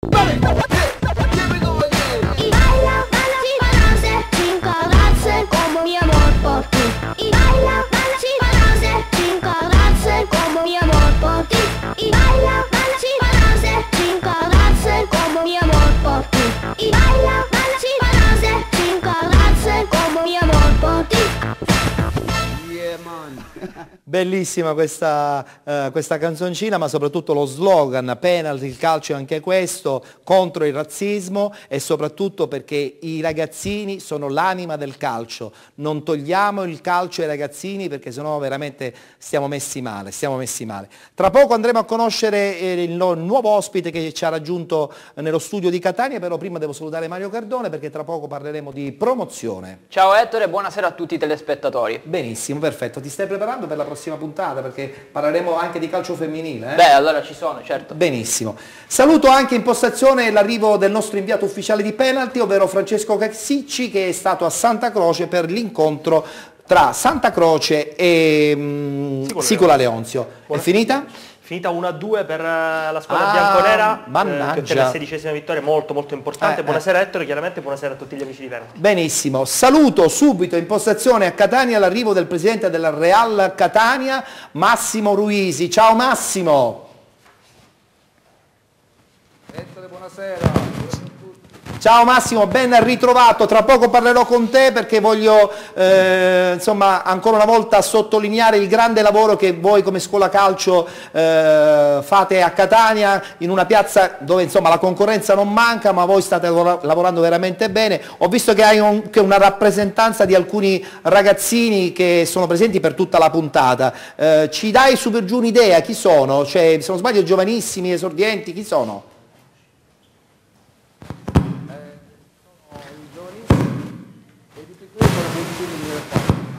Y baila, baila, sin balance, sin quedarse como mi amor por ti. Y baila, baila, sin balance, sin quedarse como mi amor por ti. Y baila, baila, sin balance, sin quedarse como mi amor por ti. Y baila, baila, sin balance, sin quedarse como mi amor por ti. Bellissima questa canzoncina, ma soprattutto lo slogan, penalty, il calcio è anche questo, contro il razzismo e soprattutto perché i ragazzini sono l'anima del calcio, non togliamo il calcio ai ragazzini perché sennò veramente stiamo messi male. Tra poco andremo a conoscere il nuovo ospite che ci ha raggiunto nello studio di Catania, però prima devo salutare Mario Cardone perché tra poco parleremo di promozione. Ciao Ettore, buonasera a tutti i telespettatori. Benissimo, perfetto, ti stai preparando per la prossima puntata perché parleremo anche di calcio femminile? Beh, allora ci sono, certo. Benissimo. Saluto anche in postazione l'arrivo del nostro inviato ufficiale di penalty, ovvero Francesco Cassicci, che è stato a Santa Croce per l'incontro tra Santa Croce e Sicola Leonzio. È finita? Finita 1-2 per la squadra bianconera, mannaggia. per la 16ª vittoria, molto importante. Buonasera Ettore, chiaramente buonasera a tutti gli amici di Penalty. Benissimo, saluto subito in postazione a Catania l'arrivo del presidente della Real Catania, Massimo Ruisi. Ciao Massimo! Ettore, buonasera. Ciao Massimo, ben ritrovato, tra poco parlerò con te perché voglio insomma ancora una volta sottolineare il grande lavoro che voi come scuola calcio fate a Catania, in una piazza dove insomma la concorrenza non manca, ma voi state lavorando veramente bene. Ho visto che hai anche una rappresentanza di alcuni ragazzini che sono presenti per tutta la puntata, ci dai su per giù un'idea, chi sono? Cioè, se non sbaglio giovanissimi, esordienti, chi sono?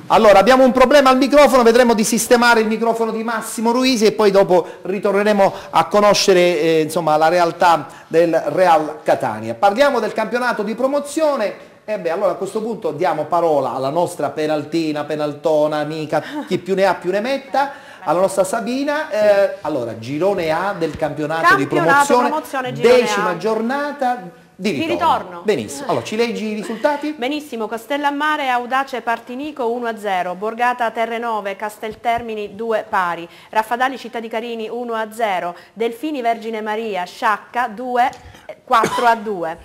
Allora, abbiamo un problema al microfono, vedremo di sistemare il microfono di Massimo Ruisi e poi dopo ritorneremo a conoscere insomma, la realtà del Real Catania. Parliamo del campionato di promozione. E beh, allora a questo punto diamo parola alla nostra penaltina, penaltona, amica, chi più ne ha più ne metta, alla nostra Sabina. Allora, girone A del campionato di promozione, 10ª giornata. Di ritorno. Benissimo, allora ci leggi i risultati? Benissimo, Castellammare Audace Partinico 1-0, Borgata Terrenove Casteltermini 2 pari, Raffadali Città di Carini 1-0, Delfini Vergine Maria Sciacca 4-2.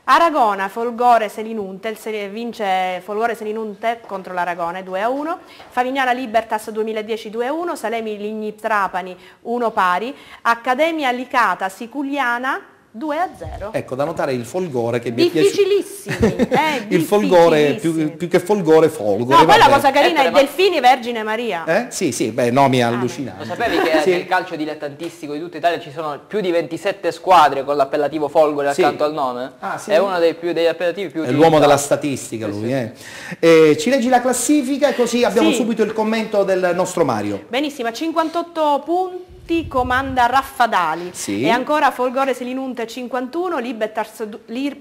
Aragona, Folgore Selinunte, vince Folgore Selinunte contro l'Aragona 2-1, Favignana Libertas 2010 2-1, Salemi Ligni Trapani 1 pari, Accademia Licata Siculiana 2-0. Ecco, da notare il Folgore che difficilissimi, il Folgore più che Folgore, Folgore. No, poi la cosa carina è Delfini Vergine Maria. Sì, beh, nomi allucinanti. Lo sapevi che nel calcio dilettantistico di tutta Italia ci sono più di 27 squadre con l'appellativo Folgore accanto al nome? Sì. È uno degli appellativi più utilizzati. È l'uomo della statistica lui. Ci leggi la classifica e così abbiamo subito il commento del nostro Mario. Benissimo, a 58 punti comanda Raffadali e ancora Folgore Selinunte 51,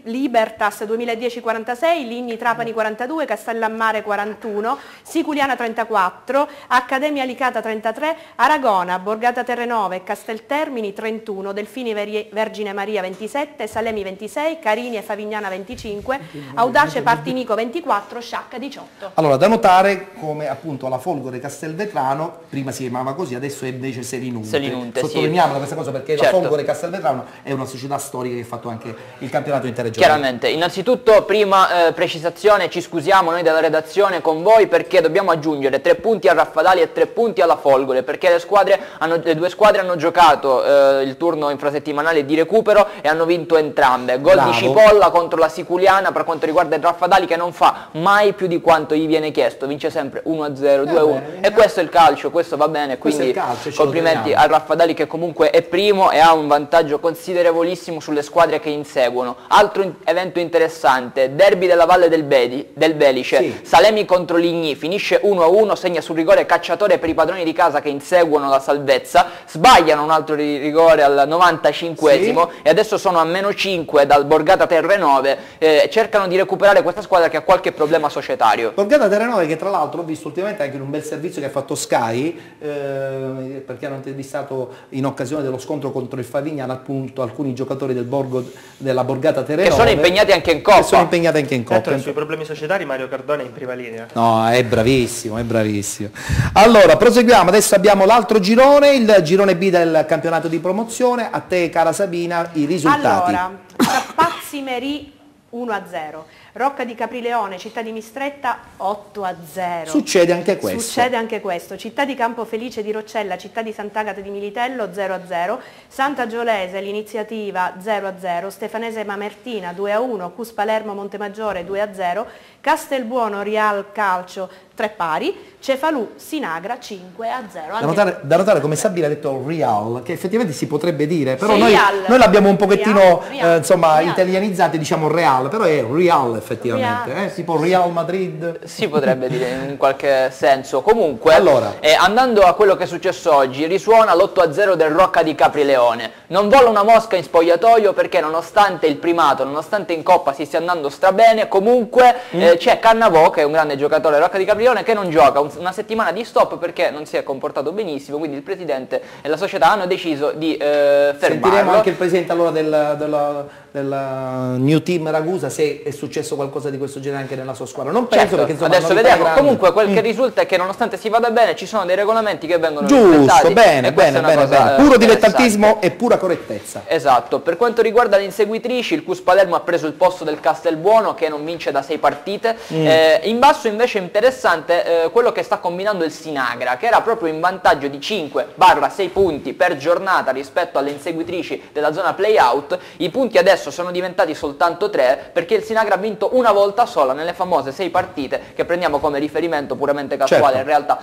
Libertas 2010 46, Ligni Trapani 42, Castellammare 41, Siculiana 34, Accademia Licata 33, Aragona, Borgata Terrenove, Casteltermini 31, Delfini Vergine Maria 27, Salemi 26, Carini e Favignana 25, Audace Partinico 24, Sciacca 18. Allora, da notare come appunto la Folgore Castelvetrano prima si chiamava così, adesso è invece Selinunte. Sottolineiamola questa cosa perché la Folgore Castelvetrano è una società storica che ha fatto anche il campionato interregionale. Chiaramente, innanzitutto prima precisazione, ci scusiamo noi della redazione con voi perché dobbiamo aggiungere 3 punti a Raffadali e 3 punti alla Folgore perché le due squadre hanno giocato il turno infrasettimanale di recupero e hanno vinto entrambe. Gol di Cipolla contro la Siculiana per quanto riguarda il Raffadali che non fa mai più di quanto gli viene chiesto, vince sempre 1-0, 2-1 e questo è il calcio, questo va bene, quindi complimenti al Raffadali che comunque è primo e ha un vantaggio considerevolissimo sulle squadre che inseguono. Altro evento interessante, derby della Valle del Belice, Salemi contro Ligny, finisce 1-1, segna sul rigore Cacciatore per i padroni di casa che inseguono la salvezza, sbagliano un altro rigore al 95esimo e adesso sono a -5 dal Borgata Terrenove, cercano di recuperare questa squadra che ha qualche problema societario. Borgata Terrenove che tra l'altro ho visto ultimamente anche in un bel servizio che ha fatto Sky, perché hanno intervistato realizzato in occasione dello scontro contro il Favignana, appunto alcuni giocatori della Borgata Terrenove. Che sono impegnati anche in Coppa. Sono impegnati anche in Coppa. I suoi problemi societari Mario Cardone è in prima linea. No, è bravissimo, è bravissimo. Allora, proseguiamo, adesso abbiamo l'altro girone, il girone B del campionato di promozione. A te, cara Sabina, i risultati. Allora, Pazzi Merì 1-0, Rocca di Caprileone, Città di Mistretta 8-0. Succede anche questo. Succede anche questo. Città di Campofelice di Roccella, Città di Sant'Agata di Militello 0-0, Santa Giolese l'Iniziativa 0-0, Stefanese Mamertina 2-1, Cus Palermo Montemaggiore 2-0, Castelbuono Real Calcio 3 pari, Cefalù Sinagra 5-0. Da notare come Sabina ha detto Real, che effettivamente si potrebbe dire, però Sì, noi l'abbiamo un pochettino Real, insomma Real. italianizzati, diciamo Real, però è Real effettivamente, tipo Real Madrid. Si potrebbe dire in qualche senso. Comunque, allora, andando a quello che è successo oggi, risuona l'8-0 del Rocca di Caprileone. Non vola una mosca in spogliatoio perché nonostante il primato, nonostante in Coppa si stia andando strabene, comunque c'è Cannavò, che è un grande giocatore del Rocca di Caprileone, che non gioca una settimana di stop perché non si è comportato benissimo, quindi il presidente e la società hanno deciso di fermarlo. Sentiremo anche il presidente allora del New Team Ragusa se è successo qualcosa di questo genere anche nella sua squadra. Non penso, certo, perché insomma adesso vediamo. Comunque quel che risulta è che nonostante si vada bene ci sono dei regolamenti che vengono giusto, bene, bene. Puro dilettantismo e pura correttezza. Esatto. Per quanto riguarda le inseguitrici, il Cus Palermo ha preso il posto del Castelbuono che non vince da 6 partite. In basso invece è interessante quello che sta combinando il Sinagra, che era proprio in vantaggio di 5/6 punti per giornata rispetto alle inseguitrici della zona play-out. I punti adesso sono diventati soltanto 3 perché il Sinagra ha vinto una volta sola nelle famose 6 partite che prendiamo come riferimento puramente casuale, certo, in realtà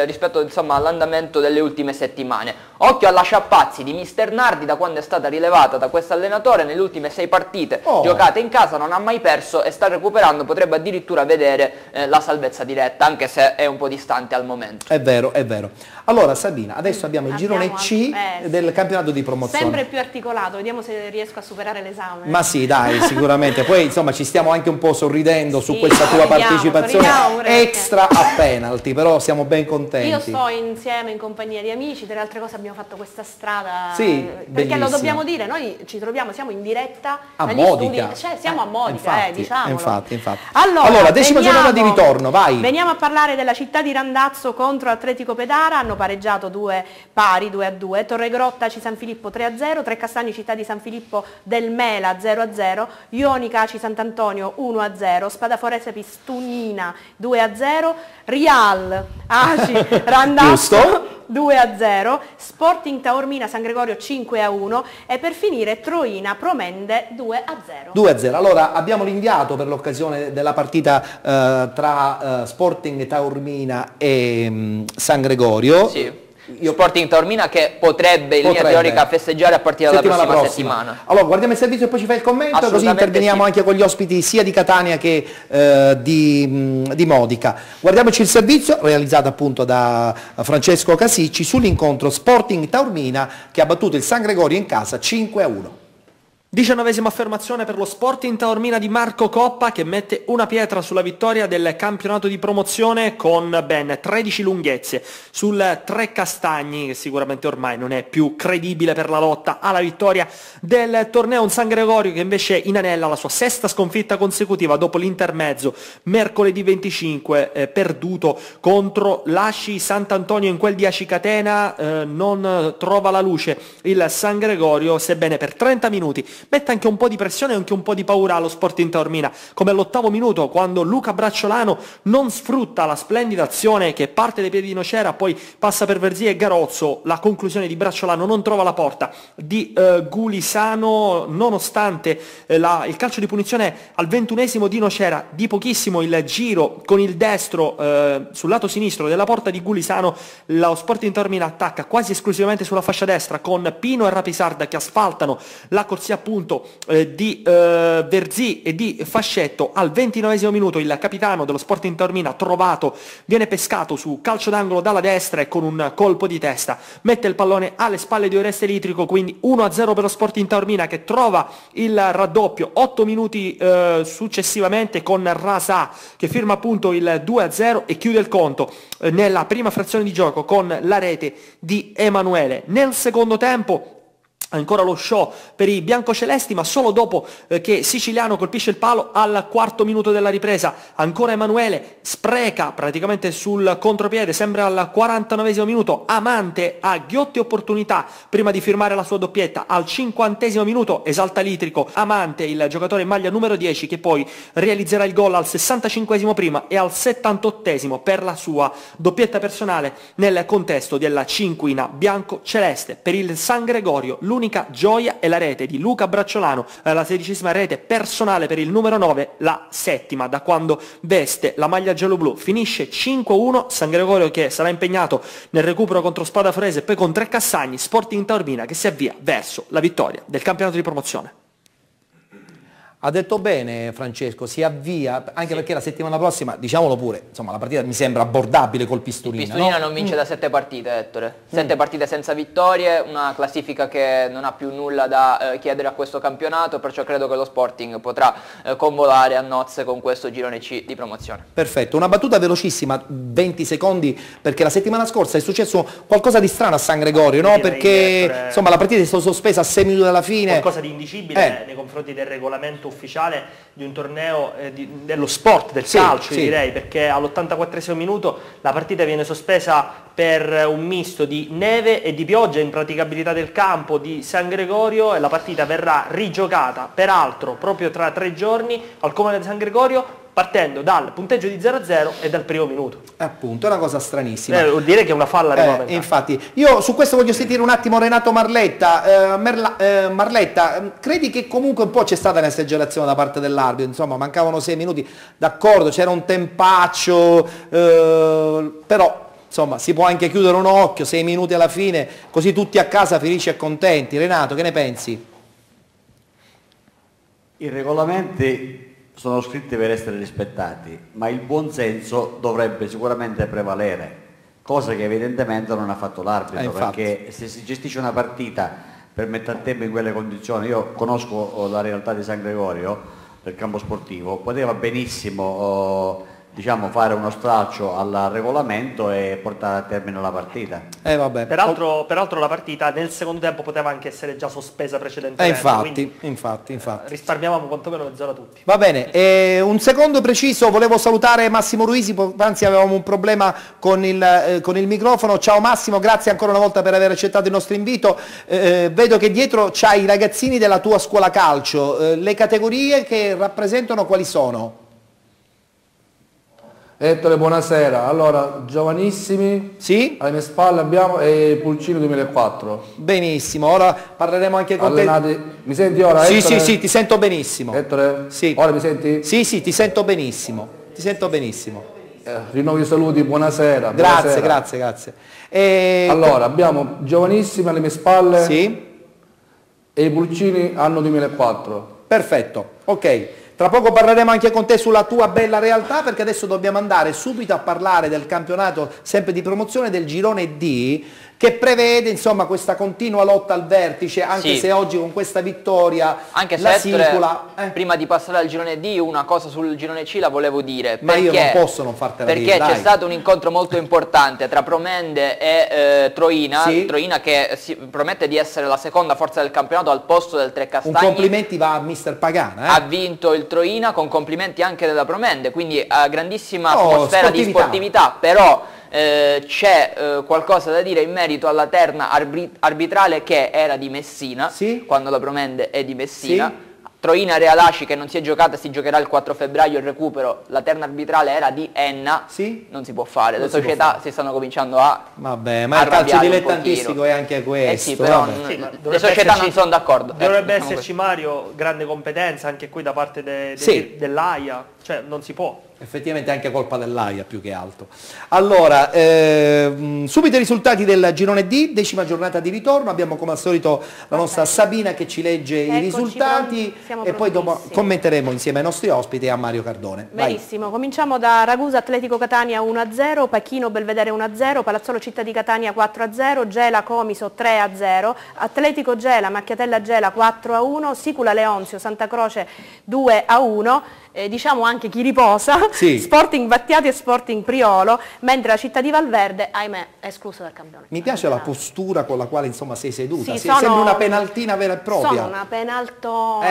rispetto insomma all'andamento delle ultime settimane. Occhio alla Sciappazzi di Mister Nardi, da quando è stata rilevata da questo allenatore, nelle ultime 6 partite giocate in casa non ha mai perso e sta recuperando, potrebbe addirittura vedere la salvezza diretta, anche se è un po' distante al momento. È vero, è vero. Allora Sabina, adesso abbiamo il girone C del campionato di promozione. Sempre più articolato, vediamo se riesco a superare l'esame. Ma sì, dai, sicuramente. Poi insomma ci stiamo anche un po' sorridendo su questa tua partecipazione extra a penalty, però siamo ben contenti. Io sto insieme in compagnia di amici, tra le altre cose abbiamo fatto questa strada, sì, perché bellissima. Lo dobbiamo dire, noi ci troviamo, siamo in diretta a dagli Modica. studi, cioè siamo a Modica, diciamolo. Infatti. Allora, decima giornata di ritorno, vai. Veniamo a parlare della Città di Randazzo contro Atletico Pedara, hanno pareggiato 2 pari, 2-2, Torregrotta Aci San Filippo 3-0, Trecastagni Città di San Filippo del Mela 0-0, Ionica Aci Sant'Antonio 1-0, Spadaforese Pistugnina 2-0, Real Aci Randazzo 2-0, Sporting Taormina San Gregorio 5-1 e per finire Troina Promende 2-0. 2-0. Allora abbiamo l'inviato per l'occasione della partita tra Sporting Taormina e San Gregorio. Sì. Sporting Taormina che potrebbe in linea teorica festeggiare a partire dalla prossima settimana. Allora guardiamo il servizio e poi ci fai il commento, così interveniamo anche con gli ospiti sia di Catania che di Modica. Guardiamoci il servizio realizzato appunto da Francesco Casicci sull'incontro Sporting Taormina che ha battuto il San Gregorio in casa 5-1. 19esima affermazione per lo Sporting Taormina di Marco Coppa che mette una pietra sulla vittoria del campionato di promozione con ben 13 lunghezze sul Trecastagni, che sicuramente ormai non è più credibile per la lotta alla vittoria del torneo. Un San Gregorio che invece inanella la sua 6ª sconfitta consecutiva dopo l'intermezzo mercoledì 25 perduto contro l'Aci Sant'Antonio in quel di Aci Catena. Non trova la luce il San Gregorio, sebbene per 30 minuti mette anche un po' di pressione e anche un po' di paura allo Sporting Taormina, come all'8° minuto quando Luca Bracciolano non sfrutta la splendida azione che parte dai piedi di Nocera, poi passa per Verzia e Garozzo, la conclusione di Bracciolano non trova la porta di Gulisano, nonostante il calcio di punizione al 21esimo di Nocera, di pochissimo il giro con il destro sul lato sinistro della porta di Gulisano. Lo Sporting Taormina attacca quasi esclusivamente sulla fascia destra con Pino e Rapisarda che asfaltano la corsia a appunto di Verzì e di Fascetto. Al 29esimo minuto il capitano dello Sporting Taormina, Trovato, viene pescato su calcio d'angolo dalla destra e con un colpo di testa mette il pallone alle spalle di Oreste Litrico, quindi 1-0 per lo Sporting Taormina, che trova il raddoppio 8 minuti successivamente con Rasa che firma appunto il 2-0 e chiude il conto nella prima frazione di gioco con la rete di Emanuele. Nel secondo tempo ancora lo show per i biancocelesti, ma solo dopo che Siciliano colpisce il palo al 4° minuto della ripresa. Ancora Emanuele spreca praticamente sul contropiede, sempre al 49esimo minuto. Amante ha ghiotte opportunità prima di firmare la sua doppietta. Al 50esimo minuto esalta Litrico, Amante, il giocatore in maglia numero 10, che poi realizzerà il gol al 65esimo prima e al 78esimo per la sua doppietta personale nel contesto della cinquina bianco-celeste. Per il San Gregorio l'unica gioia è la rete di Luca Bracciolano, la 16ª rete personale per il numero 9, la 7ª da quando veste la maglia giallo-blu. Finisce 5-1, San Gregorio che sarà impegnato nel recupero contro Spadafrese e poi con Treccassagni, Sporting Taormina che si avvia verso la vittoria del campionato di promozione. Ha detto bene Francesco, si avvia, anche perché la settimana prossima, diciamolo pure, insomma la partita mi sembra abbordabile col Pistolina. Pistolina no? non vince da 7 partite, Ettore. 7 partite senza vittorie, una classifica che non ha più nulla da chiedere a questo campionato, perciò credo che lo Sporting potrà convolare a nozze con questo girone C di promozione. Perfetto, una battuta velocissima, 20 secondi, perché la settimana scorsa è successo qualcosa di strano a San Gregorio, no? Perché insomma la partita è stata sospesa a 6 minuti dalla fine. Qualcosa di indicibile nei confronti del regolamento ufficiale di un torneo dello sport, del calcio, direi, perché all'84esimo minuto la partita viene sospesa per un misto di neve e di pioggia, impraticabilità del campo di San Gregorio, e la partita verrà rigiocata peraltro proprio tra 3 giorni al Comune di San Gregorio, partendo dal punteggio di 0-0 e dal primo minuto. Appunto, è una cosa stranissima. Vuol dire che è una falla regolamentare. Infatti, io su questo voglio sentire un attimo Renato Marletta. Marletta, credi che comunque un po' c'è stata un'esagerazione da parte dell'arbitro? Insomma, mancavano 6 minuti, d'accordo, c'era un tempaccio, però insomma si può anche chiudere un occhio, 6 minuti alla fine, così tutti a casa felici e contenti. Renato, che ne pensi? I regolamenti sono scritti per essere rispettati, ma il buon senso dovrebbe sicuramente prevalere, cosa che evidentemente non ha fatto l'arbitro, perché se si gestisce una partita per mettere a tempo in quelle condizioni, io conosco la realtà di San Gregorio, del campo sportivo, poteva benissimo diciamo, fare uno stralcio al regolamento e portare a termine la partita. Vabbè. Peraltro la partita nel secondo tempo poteva anche essere già sospesa precedentemente. Infatti. Risparmiavamo quantomeno mezz'ora tutti. Va bene, un secondo preciso, volevo salutare Massimo Ruisi, anzi avevamo un problema con il microfono. Ciao Massimo, grazie ancora una volta per aver accettato il nostro invito. Vedo che dietro c'hai i ragazzini della tua scuola calcio, le categorie che rappresentano quali sono? Ettore, buonasera. Allora, giovanissimi, sì? Alle mie spalle abbiamo Pulcino 2004. Benissimo, ora parleremo anche con te. Mi senti ora? Sì, Ettore? Sì, ti sento benissimo. Ettore? Sì. Ora mi senti? Sì, ti sento benissimo. Rinnovo i saluti, buonasera. Grazie. Allora, abbiamo giovanissimi alle mie spalle, sì? E i Pulcini anno 2004. Perfetto, ok. Tra poco parleremo anche con te sulla tua bella realtà, perché adesso dobbiamo andare subito a parlare del campionato sempre di promozione del girone D, che prevede insomma questa continua lotta al vertice, anche se oggi con questa vittoria anche la se Sicula... Prima di passare al girone D una cosa sul girone C la volevo dire. Ma io non posso non fartela dire, perché c'è stato un incontro molto importante tra Promende e Troina, Troina che promette di essere la seconda forza del campionato al posto del Trecastagni. Un complimenti va a mister Pagana. Ha vinto il Troina con complimenti anche della Promende, quindi grandissima atmosfera di sportività, però c'è qualcosa da dire in merito alla terna arbitrale che era di Messina, quando la Promende è di Messina. Troina Realaci che non si è giocata, si giocherà il 4 febbraio il recupero, la terna arbitrale era di Enna, non si può fare, le società si stanno cominciando a vabbè, ma il calcio dilettantistico è anche questo. Però le società non sono d'accordo. Dovrebbe esserci, Mario, grande competenza anche qui da parte dell'AIA, cioè non si può. Effettivamente è anche colpa dell'aria più che altro. Allora, subito i risultati del girone D, 10ª giornata di ritorno, abbiamo come al solito la nostra Sabina che ci legge i risultati e poi dopo commenteremo insieme ai nostri ospiti e a Mario Cardone. Benissimo, cominciamo da Ragusa Atletico Catania 1-0, Pachino Belvedere 1-0, Palazzolo Città di Catania 4-0, Gela Comiso 3-0, Atletico Gela Macchiatella Gela 4-1, Sicula Leonzio Santa Croce 2-1. Diciamo anche chi riposa, Sporting Battiati e Sporting Priolo, mentre la città di Valverde, ahimè, è esclusa dal campione. Mi piace la postura con la quale insomma sei seduta, sembra una penaltina vera e propria. Sono una penaltona,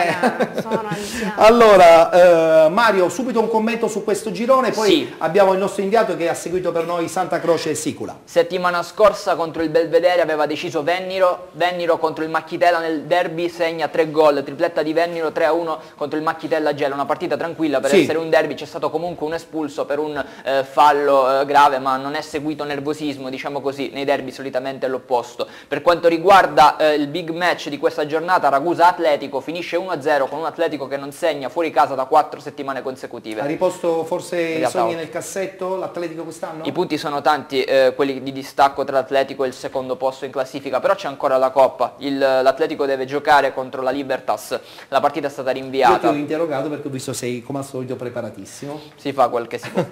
sono anziana. Allora, Mario, subito un commento su questo girone, poi abbiamo il nostro inviato che ha seguito per noi Santa Croce e Sicula. Settimana scorsa contro il Belvedere aveva deciso Venniro contro il Macchitella nel derby segna 3 gol, tripletta di Venniro 3-1 contro il Macchitella Gela, una partita tranquilla per essere un derby, c'è stato comunque un espulso per un fallo grave, ma non è seguito nervosismo, diciamo così, nei derby solitamente è l'opposto. Per quanto riguarda il big match di questa giornata, Ragusa Atletico finisce 1-0 con un Atletico che non segna fuori casa da 4 settimane consecutive. Ha riposto forse i sogni nel cassetto l'Atletico quest'anno? I punti sono tanti, quelli di distacco tra l'Atletico e il secondo posto in classifica, però c'è ancora la Coppa, l'Atletico deve giocare contro la Libertas, la partita è stata rinviata. Io ti ho interrogato perché ho visto sei come al solito preparatissimo. Si fa quel che si può.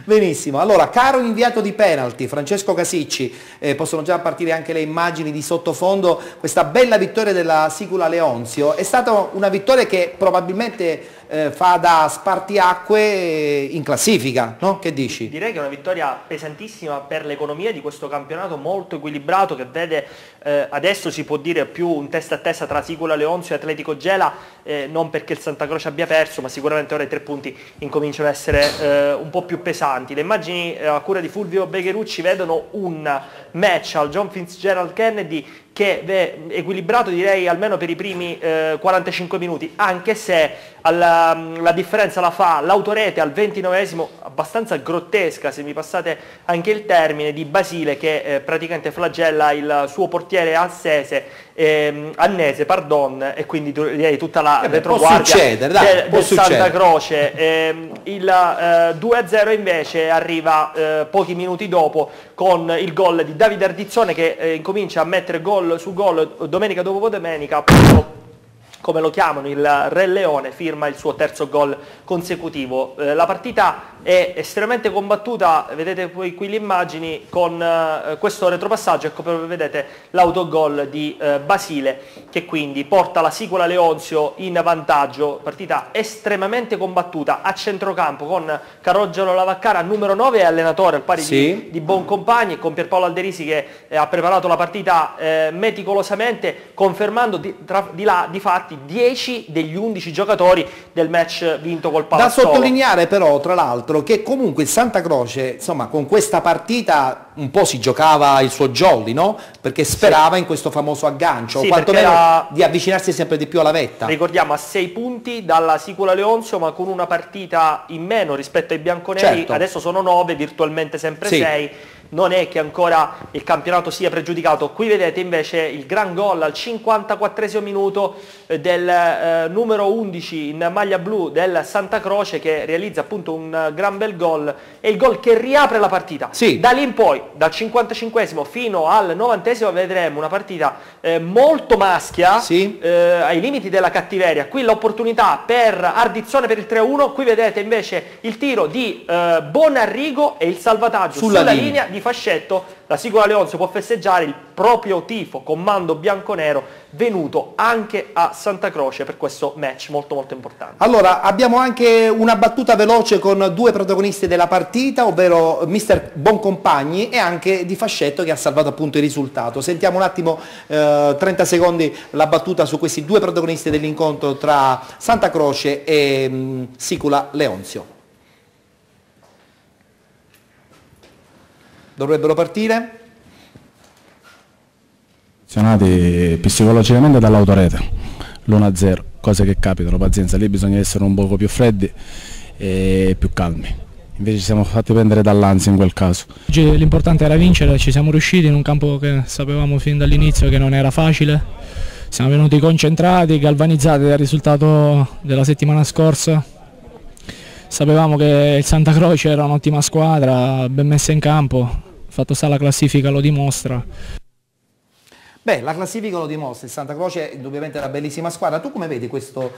Benissimo, allora caro inviato di penalty Francesco Casicci, possono già partire anche le immagini di sottofondo, questa bella vittoria della Sicula Leonzio, è stata una vittoria che probabilmente fa da spartiacque in classifica, no? Che dici? Direi che è una vittoria pesantissima per l'economia di questo campionato molto equilibrato che vede adesso si può dire più un testa a testa tra Sicula Leonzio e Atletico Gela, non perché il Santa Croce abbia perso, ma sicuramente ora i 3 punti incominciano a essere un po' più pesanti. Le immagini a cura di Fulvio Begherucci vedono un match al John Fitzgerald Kennedy che è equilibrato direi almeno per i primi 45 minuti, anche se la differenza la fa l'autorete al 29esimo, abbastanza grottesca se mi passate anche il termine, di Basile che praticamente flagella il suo portiere annese, e quindi direi tutta la retroguardia del Santa Croce. Il 2-0 invece arriva pochi minuti dopo con il gol di Davide Ardizzone che incomincia a mettere gol su gol domenica dopo domenica, appunto, come lo chiamano, il Re Leone firma il suo 3° gol consecutivo. La partita è estremamente combattuta, vedete poi qui le immagini con questo retropassaggio, ecco proprio vedete l'autogol di Basile che quindi porta la Sicula Leonzio in vantaggio, partita estremamente combattuta a centrocampo con Caroggiolo Lavaccara numero 9 e allenatore al pari di Boncompagni, con Pierpaolo Alderisi che ha preparato la partita meticolosamente, confermando di fatti 10 degli 11 giocatori del match vinto col Palazzolo. Da sottolineare però tra l'altro che comunque il Santa Croce insomma con questa partita un po' si giocava il suo jolly, no? Perché sperava in questo famoso aggancio, o quantomeno di avvicinarsi sempre di più alla vetta. Ricordiamo a 6 punti dalla Sicula Leonzio, ma con una partita in meno rispetto ai bianconeri, adesso sono 9, virtualmente sempre 6. Non è che ancora il campionato sia pregiudicato. Qui vedete invece il gran gol al 54esimo minuto del numero 11 in maglia blu del Santa Croce, che realizza appunto un gran bel gol, e il gol che riapre la partita. Da lì in poi, dal 55esimo fino al 90esimo, vedremo una partita molto maschia, ai limiti della cattiveria. Qui l'opportunità per Ardizzone per il 3-1, qui vedete invece il tiro di Bonarrigo e il salvataggio sulla linea di Fascetto. La Sicula Leonzio può festeggiare il proprio tifo comando bianconero venuto anche a Santa Croce per questo match molto molto importante. Allora abbiamo anche una battuta veloce con 2 protagonisti della partita, ovvero mister Boncompagni e anche Di Fascetto che ha salvato appunto il risultato. Sentiamo un attimo 30 secondi la battuta su questi 2 protagonisti dell'incontro tra Santa Croce e Sicula Leonzio. Dovrebbero partire? Psicologicamente dall'autorete l'1-0, cose che capitano, pazienza, lì bisogna essere un poco più freddi e più calmi, invece ci siamo fatti prendere dall'ansia in quel caso. L'importante era vincere, ci siamo riusciti in un campo che sapevamo fin dall'inizio che non era facile, siamo venuti concentrati, galvanizzati dal risultato della settimana scorsa, sapevamo che il Santa Croce era un'ottima squadra, ben messa in campo, il fatto sta la classifica lo dimostra. Beh, la classifica lo dimostra, il Santa Croce è indubbiamente una bellissima squadra. Tu come vedi questa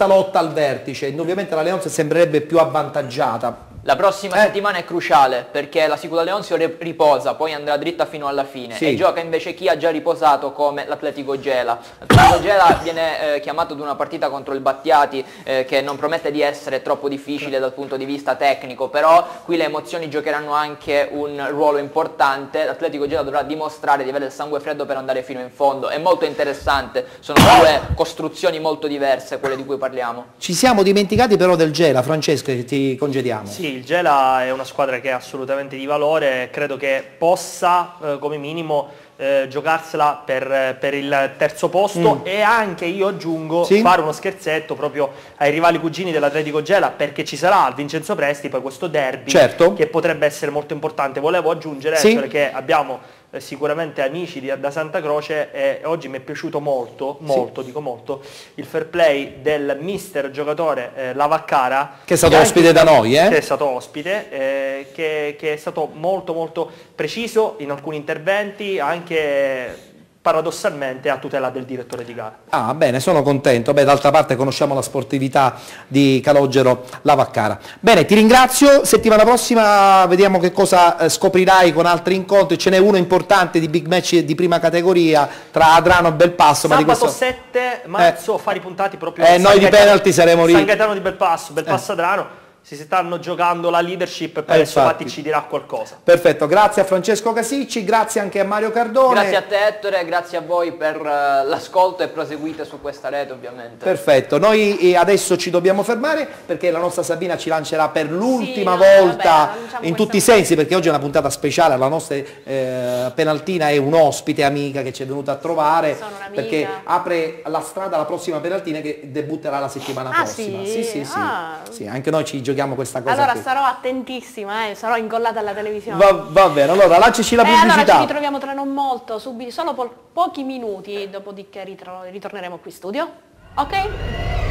lotta al vertice? Indubbiamente la Leonzio sembrerebbe più avvantaggiata. La prossima settimana è cruciale perché la Sicula Leonzio riposa, poi andrà dritta fino alla fine e gioca invece chi ha già riposato come l'Atletico Gela. L'Atletico Gela viene chiamato ad una partita contro il Battiati che non promette di essere troppo difficile dal punto di vista tecnico, però qui le emozioni giocheranno anche un ruolo importante. L'Atletico Gela dovrà dimostrare di avere il sangue freddo per andare fino in fondo. È molto interessante, sono due costruzioni molto diverse quelle di cui parliamo. Ci siamo dimenticati però del Gela, Francesco, che ti congediamo. Sì, il Gela è una squadra che è assolutamente di valore, credo che possa come minimo giocarsela per il terzo posto e anche, io aggiungo, fare uno scherzetto proprio ai rivali cugini dell'Atletico Gela, perché ci sarà al Vincenzo Presti poi questo derby che potrebbe essere molto importante. Volevo aggiungere che abbiamo sicuramente amici da Santa Croce e oggi mi è piaciuto molto, dico molto, il fair play del mister giocatore Lavaccara, che è stato ospite da noi, che è stato ospite, che è stato molto preciso in alcuni interventi, anche paradossalmente a tutela del direttore di gara. Ah, bene, sono contento. Beh, d'altra parte conosciamo la sportività di Calogero Lavaccara. Bene, ti ringrazio. Settimana prossima vediamo che cosa scoprirai con altri incontri. Ce n'è uno importante di big match di prima categoria tra Adrano e Belpasso. Sabato 7 marzo fari puntati proprio noi di penalty saremo lì. San Gaetano di Belpasso, Adrano. Si stanno giocando la leadership, per adesso Matti ci dirà qualcosa. Perfetto, grazie a Francesco Casicci, grazie anche a Mario Cardone. Grazie a te Ettore, grazie a voi per l'ascolto e proseguite su questa rete ovviamente. Perfetto, noi adesso ci dobbiamo fermare perché la nostra Sabina ci lancerà per l'ultima volta in tutti i sensi, perché oggi è una puntata speciale, la nostra penaltina è un ospite amica che ci è venuta a trovare, perché apre la strada alla prossima penaltina che debutterà la settimana prossima. Sì, anche noi ci giochiamo questa cosa. Allora qui. Sarò attentissima, sarò incollata alla televisione. Va bene, allora lanciaci la pubblicità. Allora ci ritroviamo tra non molto, solo pochi minuti, dopodiché ritorneremo qui in studio. Ok?